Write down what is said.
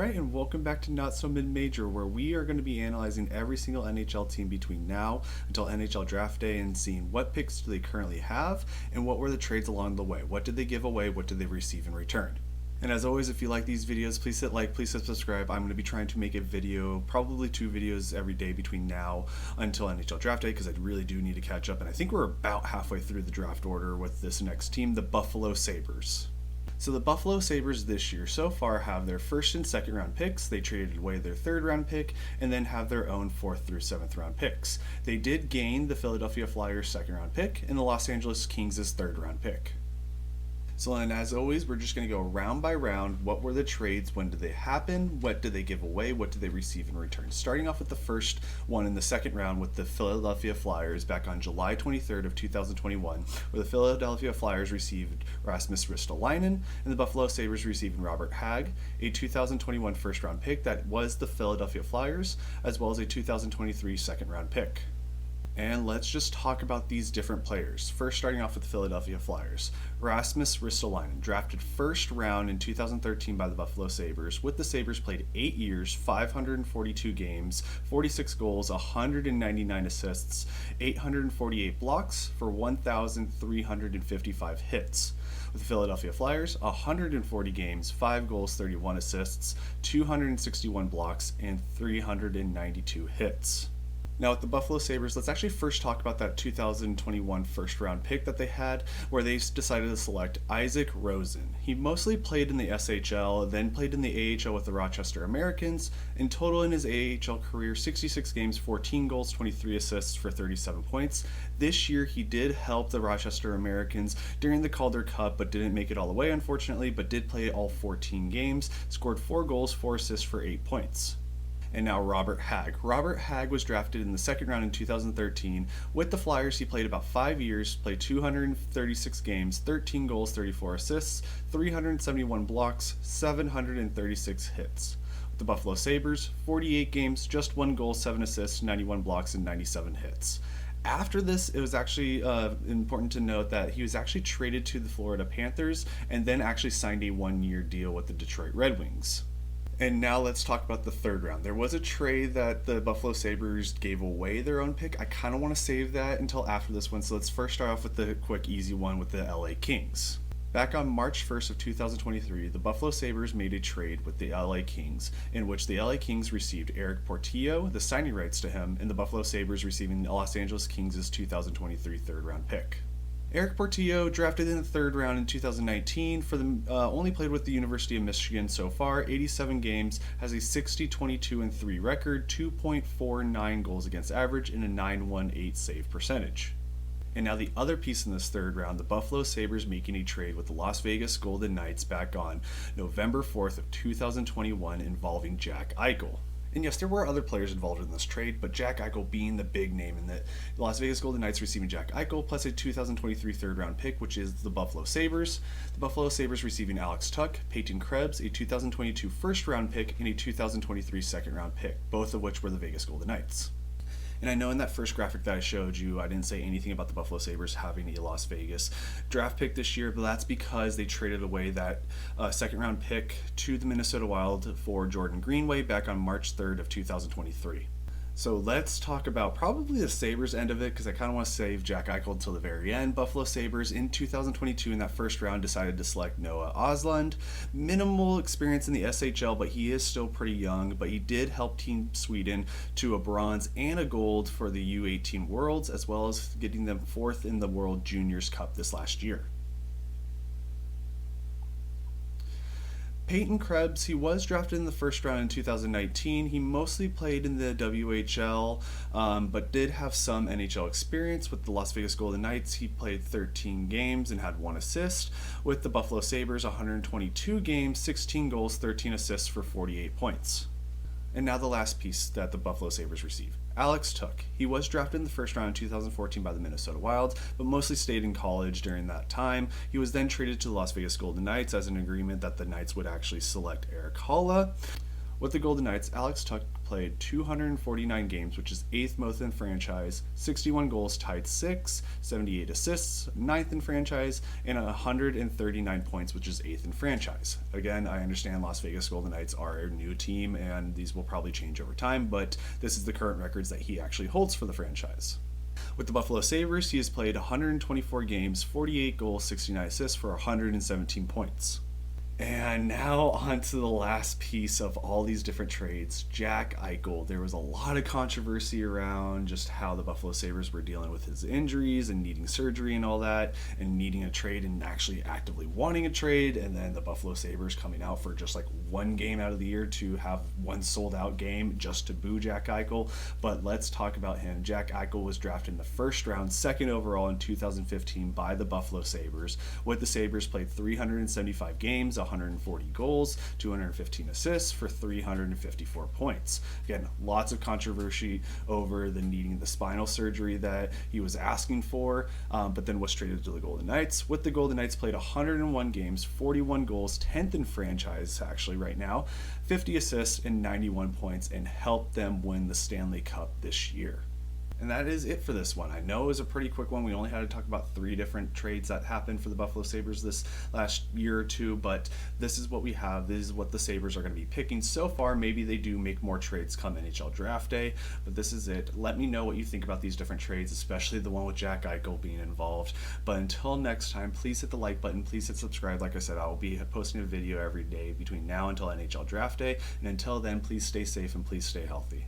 Alright, and welcome back to Not So Mid-Major, where we are going to be analyzing every single NHL team between now until NHL Draft Day and seeing what picks do they currently have and what were the trades along the way. What did they give away? What did they receive in return? And as always, if you like these videos, please hit like, please hit subscribe. I'm going to be trying to make a video, probably 2 videos every day between now until NHL Draft Day, because I really do need to catch up. And I think we're about halfway through the draft order with this next team, the Buffalo Sabres. So the Buffalo Sabres this year so far have their first and second round picks. They traded away their third round pick and then have their own 4th through 7th round picks. They did gain the Philadelphia Flyers second round pick and the Los Angeles Kings' 3rd round pick. So and as always, we're just going to go round by round. What were the trades? When did they happen? What did they give away? What did they receive in return? Starting off with the first one in the second round with the Philadelphia Flyers back on July 23rd of 2021, where the Philadelphia Flyers received Rasmus Ristolainen and the Buffalo Sabres receiving Robert Hagg, a 2021 first round pick that was the Philadelphia Flyers, as well as a 2023 second round pick. And let's just talk about these different players. First, starting off with the Philadelphia Flyers. Rasmus Ristolainen, drafted first round in 2013 by the Buffalo Sabres. With the Sabres, played 8 years, 542 games, 46 goals, 199 assists, 848 blocks for 1,355 hits. With the Philadelphia Flyers, 140 games, 5 goals, 31 assists, 261 blocks, and 392 hits. Now with the Buffalo Sabres, let's actually first talk about that 2021 first round pick that they had, where they decided to select Isaac Rosen. He mostly played in the SHL, then played in the AHL with the Rochester Americans. In total in his AHL career, 66 games, 14 goals, 23 assists for 37 points. This year he did help the Rochester Americans during the Calder Cup, but didn't make it all the way unfortunately, but did play all 14 games, scored 4 goals, 4 assists for 8 points. And now Robert Hagg. Robert Hagg was drafted in the second round in 2013. With the Flyers, he played about 5 years, played 236 games, 13 goals, 34 assists, 371 blocks, 736 hits. With the Buffalo Sabres, 48 games, just 1 goal, 7 assists, 91 blocks, and 97 hits. After this, it was actually important to note that he was actually traded to the Florida Panthers and then actually signed a 1-year deal with the Detroit Red Wings. And now let's talk about the third round. There was a trade that the Buffalo Sabres gave away their own pick. I kind of want to save that until after this one, so let's first start off with the quick, easy one with the LA Kings. Back on March 1st of 2023, the Buffalo Sabres made a trade with the LA Kings, in which the LA Kings received Eric Portillo, the signing rights to him, and the Buffalo Sabres receiving the Los Angeles Kings' 2023 third round pick. Eric Portillo, drafted in the 3rd round in 2019, only played with the University of Michigan so far, 87 games, has a 60-22-3 record, 2.49 goals against average, and a 918 save percentage. And now the other piece in this 3rd round, the Buffalo Sabres making a trade with the Las Vegas Golden Knights back on November 4th of 2021 involving Jack Eichel. And yes, there were other players involved in this trade, but Jack Eichel being the big name in that the Las Vegas Golden Knights receiving Jack Eichel plus a 2023 third round pick, which is the Buffalo Sabres. The Buffalo Sabres receiving Alex Tuch, Peyton Krebs, a 2022 first round pick, and a 2023 second round pick, both of which were the Vegas Golden Knights. And I know in that first graphic that I showed you, I didn't say anything about the Buffalo Sabres having a Las Vegas draft pick this year, but that's because they traded away that second round pick to the Minnesota Wild for Jordan Greenway back on March 3rd of 2023. So let's talk about probably the Sabres end of it, because I kind of want to save Jack Eichel until the very end. Buffalo Sabres in 2022 in that first round decided to select Noah Ostlund. Minimal experience in the SHL, but he is still pretty young, but he did help Team Sweden to a bronze and a gold for the U18 Worlds, as well as getting them 4th in the World Juniors Cup this last year. Peyton Krebs, he was drafted in the first round in 2019. He mostly played in the WHL, but did have some NHL experience with the Las Vegas Golden Knights. He played 13 games and had 1 assist. With the Buffalo Sabres, 122 games, 16 goals, 13 assists for 48 points. And now the last piece that the Buffalo Sabres received. Alex Tuch. He was drafted in the first round in 2014 by the Minnesota Wild, but mostly stayed in college during that time. He was then traded to the Las Vegas Golden Knights as an agreement that the Knights would actually select Eric Haula. With the Golden Knights, Alex Tuch played 249 games, which is 8th most in franchise, 61 goals, tied 6th, 78 assists, 9th in franchise, and 139 points, which is 8th in franchise. Again, I understand Las Vegas Golden Knights are a new team, and these will probably change over time, but this is the current records that he actually holds for the franchise. With the Buffalo Sabres, he has played 124 games, 48 goals, 69 assists for 117 points. And now on to the last piece of all these different trades, Jack Eichel. There was a lot of controversy around just how the Buffalo Sabres were dealing with his injuries and needing surgery and all that, and needing a trade and actually actively wanting a trade, and then the Buffalo Sabres coming out for just like one game out of the year to have one sold out game just to boo Jack Eichel. But let's talk about him. Jack Eichel was drafted in the first round, 2nd overall in 2015 by the Buffalo Sabres. With the Sabres, played 375 games, 140 goals, 215 assists for 354 points. Again, lots of controversy over the needing the spinal surgery that he was asking for, but then was traded to the Golden Knights. With the Golden Knights, played 101 games, 41 goals, 10th in franchise actually right now, 50 assists and 91 points, and helped them win the Stanley Cup this year. And that is it for this one. I know it was a pretty quick one. We only had to talk about 3 different trades that happened for the Buffalo Sabres this last year or two, but this is what we have. This is what the Sabres are going to be picking so far. Maybe they do make more trades come NHL Draft Day, but this is it. Let me know what you think about these different trades, especially the one with Jack Eichel being involved. But until next time, please hit the like button. Please hit subscribe. Like I said, I will be posting a video every day between now until NHL Draft Day. And until then, please stay safe and please stay healthy.